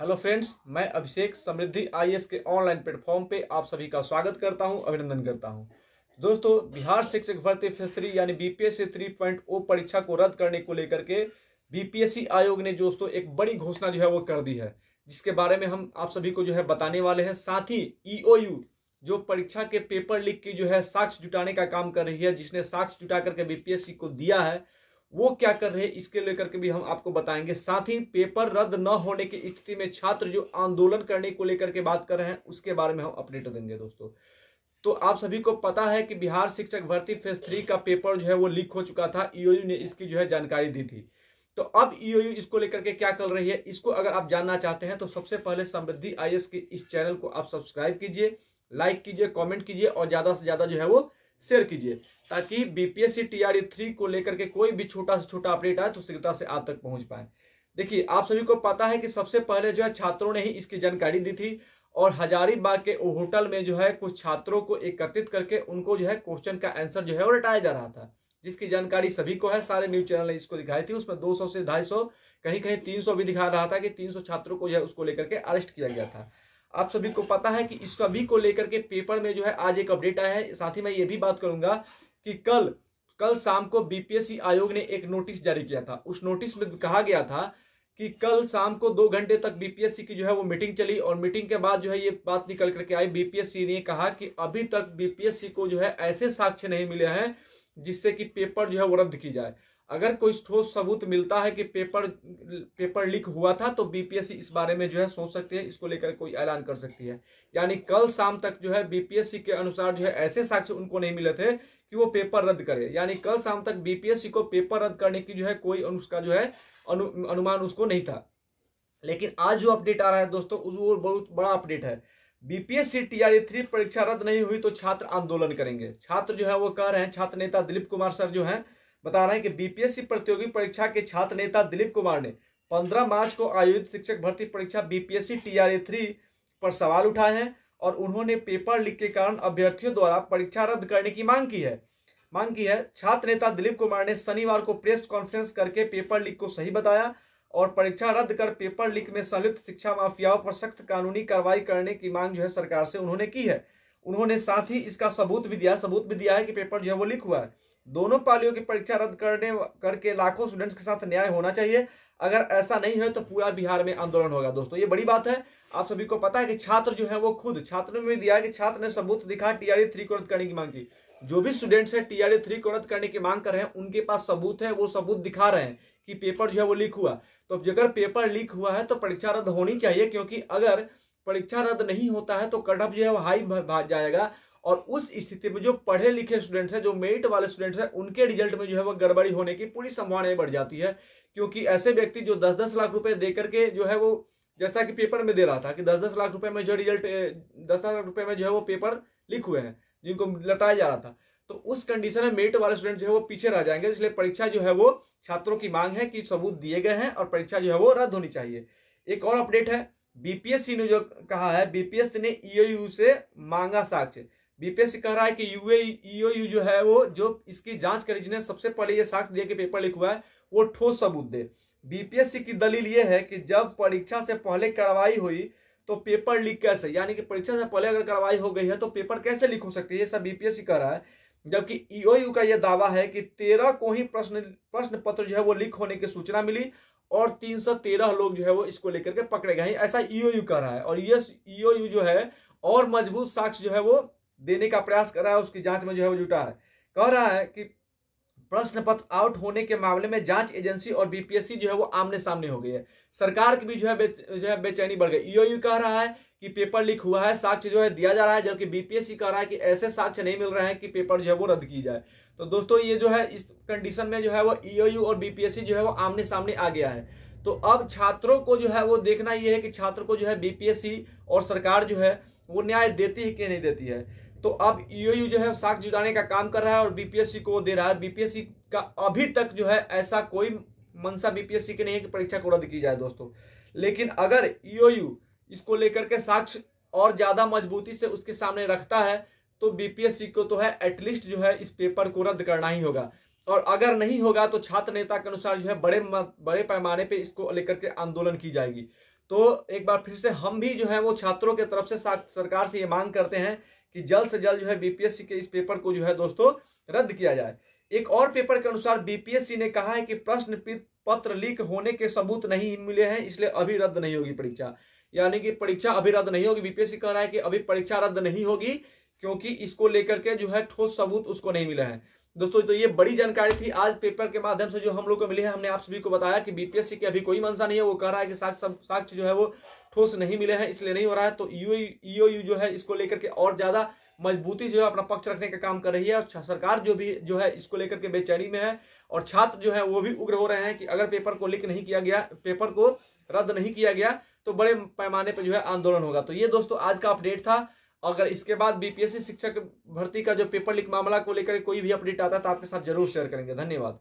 Hello friends, मैं अभिषेक समृद्धि IAS के online platform पे आप सभी का स्वागत करता हूं, अभिनंदन करता हूं। दोस्तों, बिहार शिक्षक भर्ती फेज 3 यानी बीपीएससी 3.0 परीक्षा को रद्द करने को लेकर के बीपीएससी आयोग ने दोस्तों एक बड़ी घोषणा जो है वो कर दी है, जिसके बारे में हम आप सभी को जो है बताने वाले हैं। साथ ही ईओयू जो परीक्षा के पेपर लीक की जो है साक्ष्य जुटाने का काम कर रही है, जिसने साक्ष्य जुटा करके बीपीएससी को दिया है, वो क्या कर रहे हैं इसके लेकर के भी हम आपको बताएंगे। साथ ही पेपर रद्द न होने की स्थिति में छात्र जो आंदोलन करने को लेकर के बात कर रहे हैं उसके बारे में हम अपडेट देंगे। दोस्तों, तो आप सभी को पता है कि बिहार शिक्षक भर्ती फेज 3 का पेपर जो है वो लीक हो चुका था। ईओयू ने इसकी जो है जानकारी दी थी। तो अब ईओयू इसको लेकर के क्या कर रही है, इसको अगर आप जानना चाहते हैं तो सबसे पहले समृद्धि आईएएस के इस चैनल को आप सब्सक्राइब कीजिए, लाइक कीजिए, कॉमेंट कीजिए और ज्यादा से ज्यादा जो है वो शेयर कीजिए, ताकि बीपीएससी टीआरई 3 को लेकर के कोई भी छोटा से छोटा अपडेट आए तो शीघ्रता से आप तक पहुंच पाए। देखिए, आप सभी को पता है कि सबसे पहले जो है छात्रों ने ही इसकी जानकारी दी थी और हजारीबाग के होटल में जो है कुछ छात्रों को एकत्रित करके उनको जो है क्वेश्चन का आंसर जो है वो रटाया जा रहा था, जिसकी जानकारी सभी को है। सारे न्यूज चैनल ने इसको दिखाई थी। उसमें 200 से 250, कहीं कहीं 300 भी दिखा रहा था कि 300 छात्रों को जो है उसको लेकर के अरेस्ट किया गया था। आप सभी को पता है कि इस सभी को लेकर के पेपर में जो है आज एक अपडेट आया है। साथ ही मैं ये भी बात करूंगा कि कल शाम को बीपीएससी आयोग ने एक नोटिस जारी किया था। उस नोटिस में कहा गया था कि कल शाम को 2 घंटे तक बीपीएससी की जो है वो मीटिंग चली और मीटिंग के बाद जो है ये बात निकल करके आई। बीपीएससी ने कहा कि अभी तक बीपीएससी को जो है ऐसे साक्ष्य नहीं मिले हैं जिससे कि पेपर जो है वो रद्द की जाए। अगर कोई ठोस सबूत मिलता है कि पेपर लीक हुआ था तो बीपीएससी इस बारे में जो है सोच सकती है, इसको लेकर कोई ऐलान कर सकती है। यानी कल शाम तक जो है बीपीएससी के अनुसार जो है ऐसे साक्ष्य उनको नहीं मिले थे कि वो पेपर रद्द करे। यानी कल शाम तक बीपीएससी को पेपर रद्द करने की जो है कोई उसका जो है अनुमान उसको नहीं था। लेकिन आज जो अपडेट आ रहा है दोस्तों, वो बहुत बड़ा अपडेट है। बीपीएससी टीआरई 3 परीक्षा रद्द नहीं हुई तो छात्र आंदोलन करेंगे। छात्र जो है वो कह रहे हैं, छात्र नेता दिलीप कुमार सर जो है बता रहे हैं कि बीपीएससी प्रतियोगी परीक्षा के छात्र नेता दिलीप कुमार ने 15 मार्च को आयोजित शिक्षक भर्ती परीक्षा बीपीएससी टीआरई 3 पर सवाल उठाए हैं और उन्होंने पेपर लीक के कारण अभ्यर्थियों द्वारा परीक्षा रद्द करने की मांग की है। छात्र नेता दिलीप कुमार ने शनिवार को प्रेस कॉन्फ्रेंस करके पेपर लीक को सही बताया और परीक्षा रद्द कर पेपर लीक में संलिप्त शिक्षा माफियाओं पर सख्त कानूनी कार्रवाई करने की मांग जो है सरकार से उन्होंने की है। उन्होंने साथ ही इसका सबूत भी दिया है कि पेपर जो है वो लीक हुआ है। दोनों पालियों की परीक्षा रद्द करके लाखों स्टूडेंट्स के साथ न्याय होना चाहिए। अगर ऐसा नहीं है तो पूरा बिहार में आंदोलन होगा। दोस्तों, ये बड़ी बात है। आप सभी को पता है कि छात्र जो है वो खुद छात्रों में दिया है कि छात्र ने सबूत दिखा टीआरई 3 को रद्द करने की मांग की। जो भी स्टूडेंट्स है टीआरई 3 को रद्द करने की मांग कर रहे हैं, उनके पास सबूत है, वो सबूत दिखा रहे हैं कि पेपर जो है वो लीक हुआ। तो अगर पेपर लीक हुआ है तो परीक्षा रद्द होनी चाहिए, क्योंकि अगर परीक्षा रद्द नहीं होता है तो कट ऑफ जो है वो हाई भाग जाएगा और उस स्थिति में जो पढ़े लिखे स्टूडेंट्स हैं, जो मेरिट वाले स्टूडेंट्स हैं, उनके रिजल्ट में जो है वो गड़बड़ी होने की पूरी संभावना बढ़ जाती है। क्योंकि ऐसे व्यक्ति जो 10-10 लाख रुपए दे करके जो है वो, जैसा कि पेपर में दे रहा था कि 10-10 लाख रुपए में जो रिजल्ट 10 लाख रुपए में जो है वो पेपर लीक हुए हैं, जिनको लटाया जा रहा था, तो उस कंडीशन में मेरिट वाले स्टूडेंट जो है वो पीछे रह जाएंगे। इसलिए परीक्षा जो है वो छात्रों की मांग है कि सबूत दिए गए हैं और परीक्षा जो है वो रद्द होनी चाहिए। एक और अपडेट है, बीपीएससी ने जो कहा है, बीपीएससी ने ईओयू से मांगा साक्ष्य। बीपीएससी कह रहा है कि ईओयू जो है वो जो इसकी जांच करी, जिन्हें सबसे पहले ये साक्ष्य दिया कि पेपर लीक हुआ है, वो ठोस सबूत दे। बीपीएससी की दलील ये है कि जब परीक्षा से पहले कार्रवाई हुई तो पेपर लीक कैसे, यानी कि परीक्षा से पहले अगर कार्रवाई हो गई है तो पेपर कैसे लीक हो सकती है, ये सब बीपीएससी कह रहा है। जबकि ईओयू का यह दावा है कि 13 को ही प्रश्न पत्र जो है वो लीक होने की सूचना मिली और 313 लोग जो है वो इसको लेकर के पकड़े गए, ऐसा ईओयू कह रहा है। और ये ईओयू जो है और मजबूत साक्ष्य जो है वो देने का प्रयास कर रहा है, उसकी जांच में जो है वो जुटा है। कह रहा है कि प्रश्न पत्र आउट होने के मामले में जांच एजेंसी और बीपीएससी जो है वो आमने सामने हो गई है। सरकार की भी जो है बेचैनी बढ़ गई। ईओयू कह रहा है कि पेपर लीक हुआ है, साक्ष्य जो है दिया जा रहा है, जबकि बीपीएससी कह रहा है कि ऐसे साक्ष्य नहीं मिल रहे हैं कि पेपर जो है वो रद्द की जाए। तो दोस्तों, ये जो है इस कंडीशन में जो है वो ईओयू और बीपीएससी जो है वो आमने सामने आ गया है। तो अब छात्रों को जो है वो देखना ये है कि छात्र को जो है बीपीएससी और सरकार जो है वो न्याय देती है कि नहीं देती है। तो अब ईओयू जो है साक्ष्य जुटाने का काम कर रहा है और बीपीएससी को दे रहा है। बीपीएससी का अभी तक जो है ऐसा कोई मंशा बीपीएससी की नहीं है कि परीक्षा को रद्द की जाए दोस्तों। लेकिन अगर ईओयू इसको लेकर के साक्ष्य और ज्यादा मजबूती से उसके सामने रखता है तो बीपीएससी को तो है एटलीस्ट जो है इस पेपर को रद्द करना ही होगा। और अगर नहीं होगा तो छात्र नेता के अनुसार जो है बड़े पैमाने पे इसको लेकर के आंदोलन की जाएगी। तो एक बार फिर से हम भी जो है वो छात्रों के तरफ से सरकार से ये मांग करते हैं कि जल्द से जल्द जो है बीपीएससी के इस पेपर को जो है दोस्तों रद्द किया जाए। एक और पेपर के अनुसार बीपीएससी ने कहा है कि प्रश्न पत्र लीक होने के सबूत नहीं मिले हैं, इसलिए अभी रद्द नहीं होगी परीक्षा। यानी कि परीक्षा अभी रद्द नहीं होगी। बीपीएससी कह रहा है कि अभी परीक्षा रद्द नहीं होगी क्योंकि इसको लेकर के जो है ठोस सबूत उसको नहीं मिला है। दोस्तों तो ये बड़ी जानकारी थी आज पेपर के माध्यम से जो हम लोग को मिली है। हमने आप सभी को बताया कि बीपीएससी की अभी कोई मंशा नहीं है, वो कह रहा है कि साक्ष्य जो है वो ठोस नहीं मिले हैं इसलिए नहीं हो रहा है। तो ईओयू जो है इसको लेकर के और ज्यादा मजबूती जो है अपना पक्ष रखने का काम कर रही है, और सरकार जो है इसको लेकर के बेचैनी में है, और छात्र जो है वो भी उग्र हो रहे हैं कि अगर पेपर को लीक नहीं किया गया, पेपर को रद्द नहीं किया गया तो बड़े पैमाने पर जो है आंदोलन होगा। तो ये दोस्तों आज का अपडेट था। अगर इसके बाद बीपीएससी शिक्षक भर्ती का जो पेपर लीक मामला को लेकर कोई भी अपडेट आता है तो आपके साथ जरूर शेयर करेंगे। धन्यवाद।